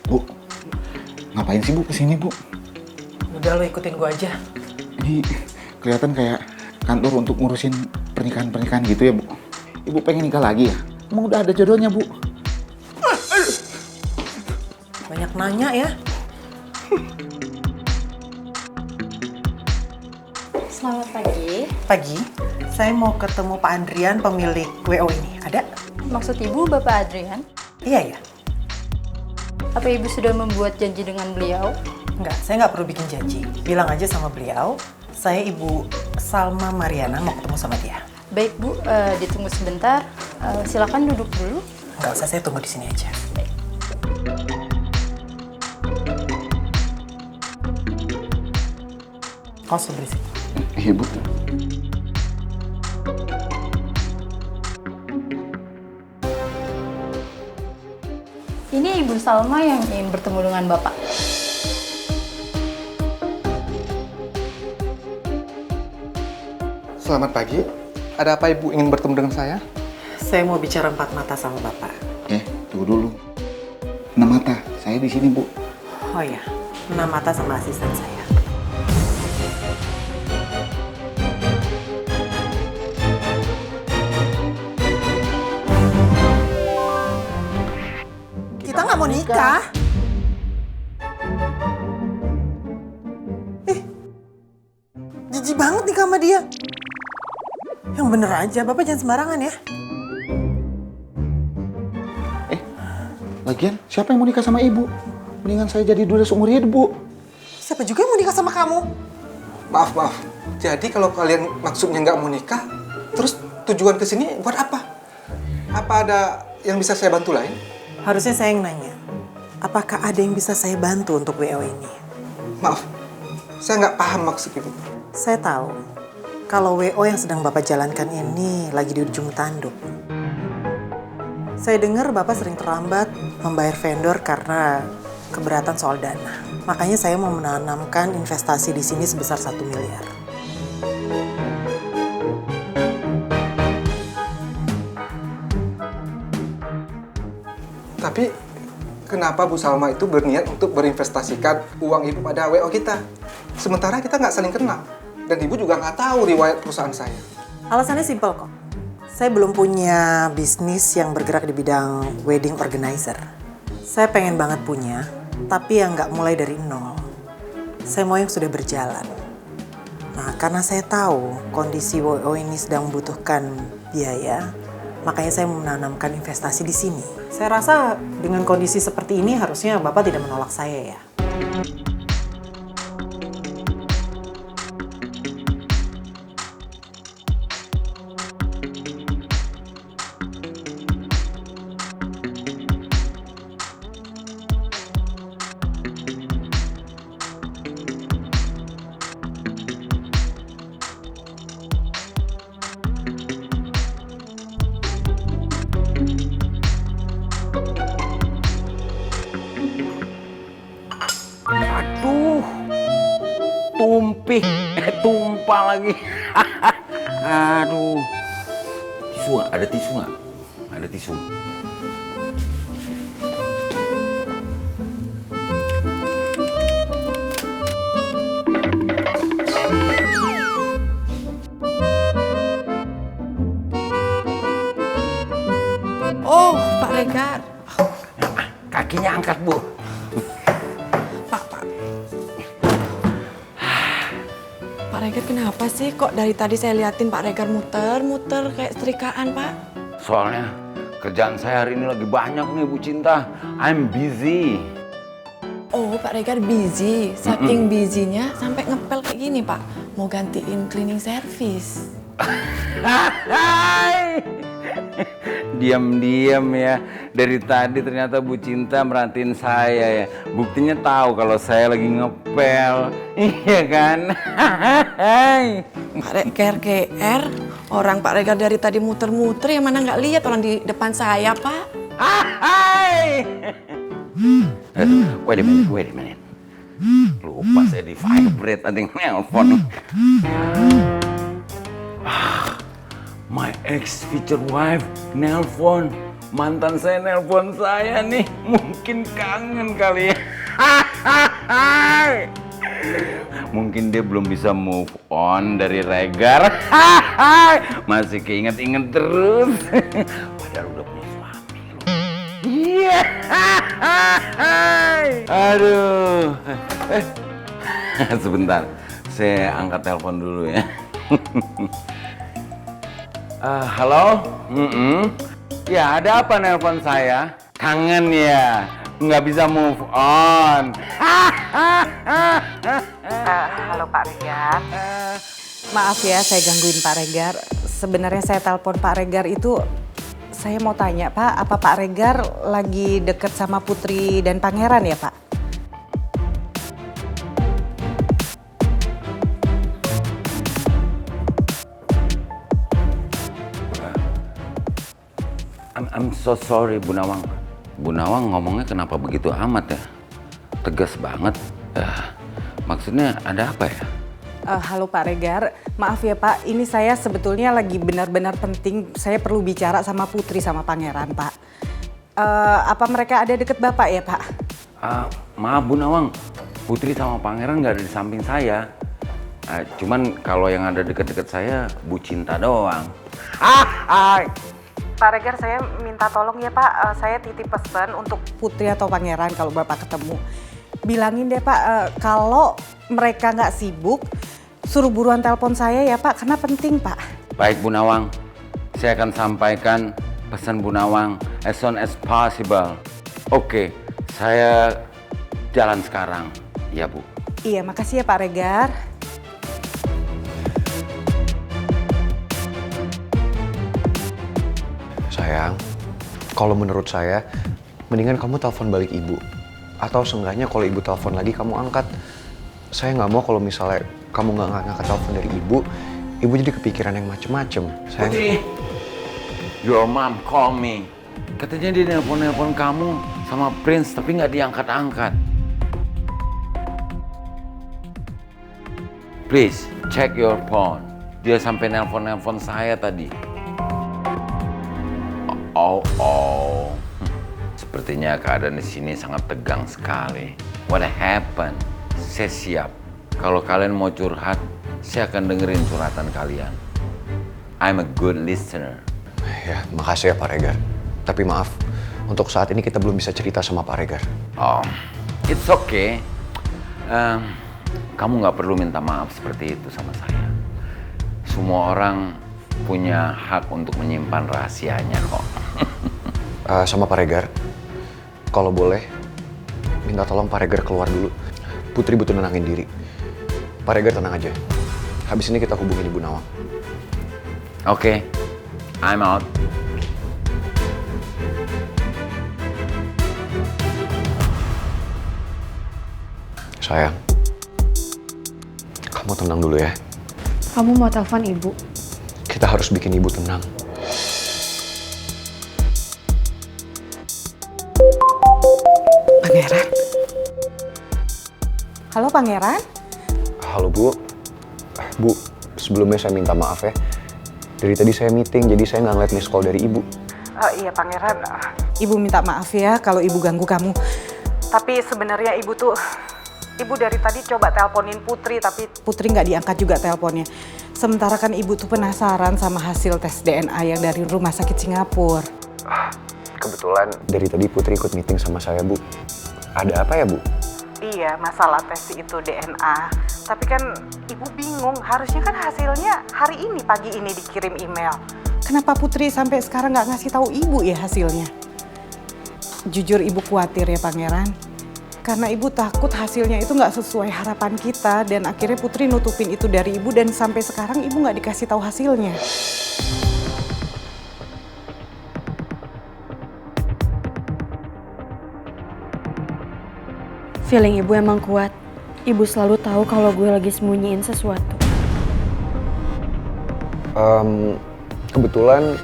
Bu, ngapain sih Bu kesini Bu? Udah lo ikutin gua aja. Ini kelihatan kayak kantor untuk ngurusin pernikahan-pernikahan gitu ya Bu. Ibu pengen nikah lagi ya? Emang udah ada jodohnya Bu? Banyak nanya ya. Selamat pagi. Pagi, saya mau ketemu Pak Andrian, pemilik WO ini. Ada? Maksud Ibu Bapak Adrian? Iya ya. Apa Ibu sudah membuat janji dengan beliau? Enggak, saya nggak perlu bikin janji. Bilang aja sama beliau, saya Ibu Salma Mariana mau ketemu sama dia. Baik Bu, ditunggu sebentar. Silakan duduk dulu. Nggak usah, saya tunggu di sini aja. Kau berisik. Iya Bu. Ini Ibu Salma yang ingin bertemu dengan Bapak. Selamat pagi. Ada apa Ibu ingin bertemu dengan saya? Saya mau bicara empat mata sama Bapak. Tunggu dulu. 6 mata, saya di sini Bu. Oh ya, 6 mata sama asisten saya. Kita nggak mau nikah. Jijik banget nikah sama dia. Yang bener aja, Bapak jangan sembarangan ya. Lagian, siapa yang mau nikah sama Ibu? Mendingan saya jadi duda seumur hidup Bu. Siapa juga yang mau nikah sama kamu? Maaf. Jadi kalau kalian maksudnya nggak mau nikah, terus tujuan kesini buat apa? Apa ada yang bisa saya bantu lain? Harusnya saya yang nanya. Apakah ada yang bisa saya bantu untuk WO ini? Maaf, saya nggak paham maksud Ibu. Saya tahu kalau WO yang sedang Bapak jalankan ini lagi di ujung tanduk. Saya dengar Bapak sering terlambat membayar vendor karena keberatan soal dana. Makanya saya mau menanamkan investasi di sini sebesar 1 miliar. Tapi kenapa Bu Salma itu berniat untuk berinvestasikan uang Ibu pada WO kita? Sementara kita nggak saling kenal. Dan Ibu juga nggak tahu riwayat perusahaan saya. Alasannya simpel kok. Saya belum punya bisnis yang bergerak di bidang wedding organizer. Saya pengen banget punya, tapi yang nggak mulai dari nol. Saya mau yang sudah berjalan. Nah, karena saya tahu kondisi WO ini sedang membutuhkan biaya, makanya saya menanamkan investasi di sini. Saya rasa dengan kondisi seperti ini harusnya Bapak tidak menolak saya ya. Aduh, tumpah lagi. Aduh, tisu nggak? Ada tisu nggak? Ada tisu. Oh, Pak Regar. Kakinya angkat Bu. Pak Regar kenapa sih? Kok dari tadi saya liatin Pak Regar muter-muter kayak setrikaan, Pak? Soalnya kerjaan saya hari ini lagi banyak nih Bu Cinta. I'm busy. Oh, Pak Regar busy. Saking busy-nya sampai ngepel kayak gini, Pak. Mau gantiin cleaning service. Hai. Diam-diam ya. Dari tadi ternyata Bu Cinta merhatiin saya ya. Buktinya tahu kalau saya lagi ngepel. Iya kan? Hai. Pak Regar GR, orang Pak Regar dari tadi muter-muter yang mana nggak lihat orang di depan saya, Pak. Hai. Wait a minute. Lupa saya di vibrate, ada yang nelpon. My ex future wife nelpon. Mantan saya nelpon saya nih. Mungkin kangen kali ya. Mungkin dia belum bisa move on dari Regar. Masih keinget-inget terus. Padahal udah punya suami loh. Iya. Aduh. Sebentar, saya angkat telepon dulu ya. Halo? Ya, ada apa nelpon saya? Kangen ya? Nggak bisa move on. Halo Pak Regar. Maaf ya saya gangguin Pak Regar. Sebenarnya saya telepon Pak Regar itu saya mau tanya Pak, apa Pak Regar lagi deket sama Putri dan Pangeran ya Pak? I'm so sorry Bu Nawang. Bu Nawang ngomongnya kenapa begitu amat ya? Tegas banget. Maksudnya ada apa ya? Halo Pak Regar, maaf ya Pak, ini saya sebetulnya lagi benar-benar penting. Saya perlu bicara sama Putri sama Pangeran Pak. Apa mereka ada deket Bapak ya Pak? Maaf Bu Nawang, Putri sama Pangeran nggak ada di samping saya. Cuman kalau yang ada deket-deket saya Bu Cinta doang. Pak Regar, saya minta tolong ya Pak, saya titip pesan untuk Putri atau Pangeran kalau Bapak ketemu. Bilangin deh Pak, kalau mereka nggak sibuk, suruh buruan telepon saya ya Pak, karena penting Pak. Baik Bu Nawang, saya akan sampaikan pesan Bu Nawang as soon as possible. Oke, saya jalan sekarang. Ya Bu. Iya, makasih ya Pak Regar. Sayang, kalau menurut saya, mendingan kamu telepon balik ibu. Atau seenggaknya kalau ibu telepon lagi, kamu angkat. Saya nggak mau kalau misalnya kamu nggak ngangkat telepon dari ibu jadi kepikiran yang macem-macem. Sayang. Putri, your mom call me. Katanya dia nelpon kamu sama Prince, tapi nggak diangkat-angkat. Please, check your phone. Dia sampai nelpon saya tadi. Oh. Sepertinya keadaan di sini sangat tegang sekali. What happened? Saya siap. Kalau kalian mau curhat, saya akan dengerin curhatan kalian. I'm a good listener. Ya, makasih ya Pak Regar. Tapi maaf, untuk saat ini kita belum bisa cerita sama Pak Regar. Oh, it's okay. Kamu nggak perlu minta maaf seperti itu sama saya. Semua orang punya hak untuk menyimpan rahasianya kok. Sama Pak Regar, kalau boleh, minta tolong Pak Regar keluar dulu. Putri butuh nenangin diri. Pak Regar tenang aja. Habis ini kita hubungin Ibu Nawang. Oke, I'm out. Sayang, kamu tenang dulu ya. Kamu mau telepon ibu? Kita harus bikin ibu tenang. Pangeran? Halo Pangeran? Halo Bu. Bu, sebelumnya saya minta maaf ya. Dari tadi saya meeting, jadi saya nggak ngeliat miss call dari Ibu. Iya Pangeran, Ibu minta maaf ya kalau Ibu ganggu kamu. Tapi sebenarnya Ibu dari tadi coba teleponin Putri, tapi Putri nggak diangkat juga teleponnya. Sementara kan Ibu tuh penasaran sama hasil tes DNA yang dari rumah sakit Singapura. Kebetulan dari tadi Putri ikut meeting sama saya Bu. Ada apa ya Bu? Iya, masalah tes itu DNA. Tapi kan Ibu bingung, harusnya kan hasilnya hari ini, pagi ini dikirim email. Kenapa Putri sampai sekarang nggak ngasih tahu Ibu ya hasilnya? Jujur Ibu khawatir ya Pangeran. Karena Ibu takut hasilnya itu nggak sesuai harapan kita dan akhirnya Putri nutupin itu dari Ibu dan sampai sekarang Ibu nggak dikasih tahu hasilnya. Feeling ibu emang kuat. Ibu selalu tahu kalau gue lagi sembunyiin sesuatu. Kebetulan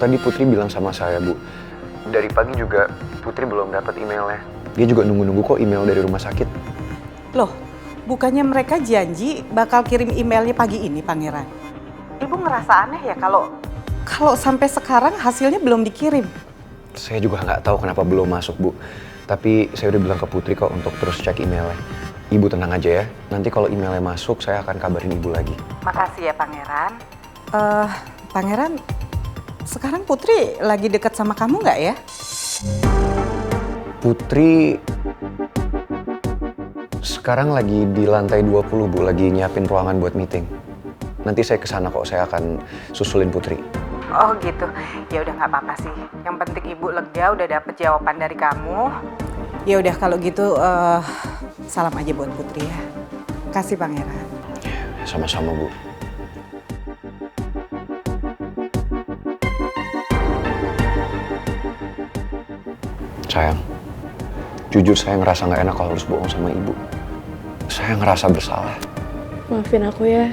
tadi Putri bilang sama saya Bu. Dari pagi juga Putri belum dapat emailnya. Dia juga nunggu-nunggu kok email dari rumah sakit. Loh, bukannya mereka janji bakal kirim emailnya pagi ini Pangeran? Ibu ngerasa aneh ya kalau kalau sampai sekarang hasilnya belum dikirim? Saya juga nggak tahu kenapa belum masuk, Bu. Tapi saya udah bilang ke Putri kok untuk terus cek emailnya. Ibu tenang aja ya, nanti kalau emailnya masuk saya akan kabarin Ibu lagi. Makasih ya Pangeran. Pangeran, sekarang Putri lagi dekat sama kamu nggak ya? Putri sekarang lagi di lantai 20, Bu, lagi nyiapin ruangan buat meeting. Nanti saya kesana kok, saya akan susulin Putri. Oh gitu, ya udah nggak apa-apa sih. Yang penting ibu lega udah dapet jawaban dari kamu. Ya udah kalau gitu salam aja buat Putri ya. Kasih Pangeran. Sama-sama, Bu. Sayang, jujur saya ngerasa nggak enak kalau harus bohong sama Ibu. Saya ngerasa bersalah. Maafin aku ya.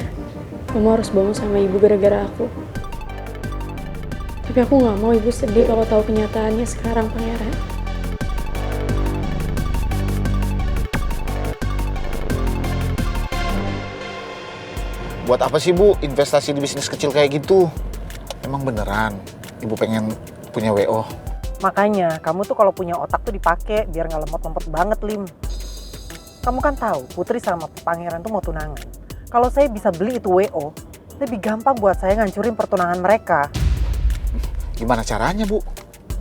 Kamu harus bohong sama ibu gara-gara aku. Tapi aku nggak mau ibu sedih kalau tahu kenyataannya sekarang, Pangeran. Buat apa sih Bu investasi di bisnis kecil kayak gitu? Emang beneran Ibu pengen punya WO? Makanya kamu tuh kalau punya otak tuh dipakai biar nggak lemot-lemot banget, Lim. Kamu kan tahu Putri sama Pangeran tuh mau tunangan. Kalau saya bisa beli itu WO, lebih gampang buat saya ngancurin pertunangan mereka. Gimana caranya Bu?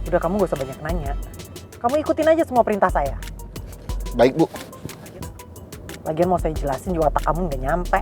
Udah kamu gak usah banyak nanya. Kamu ikutin aja semua perintah saya. Baik Bu. Lagian mau saya jelasin juga otak kamu nggak nyampe.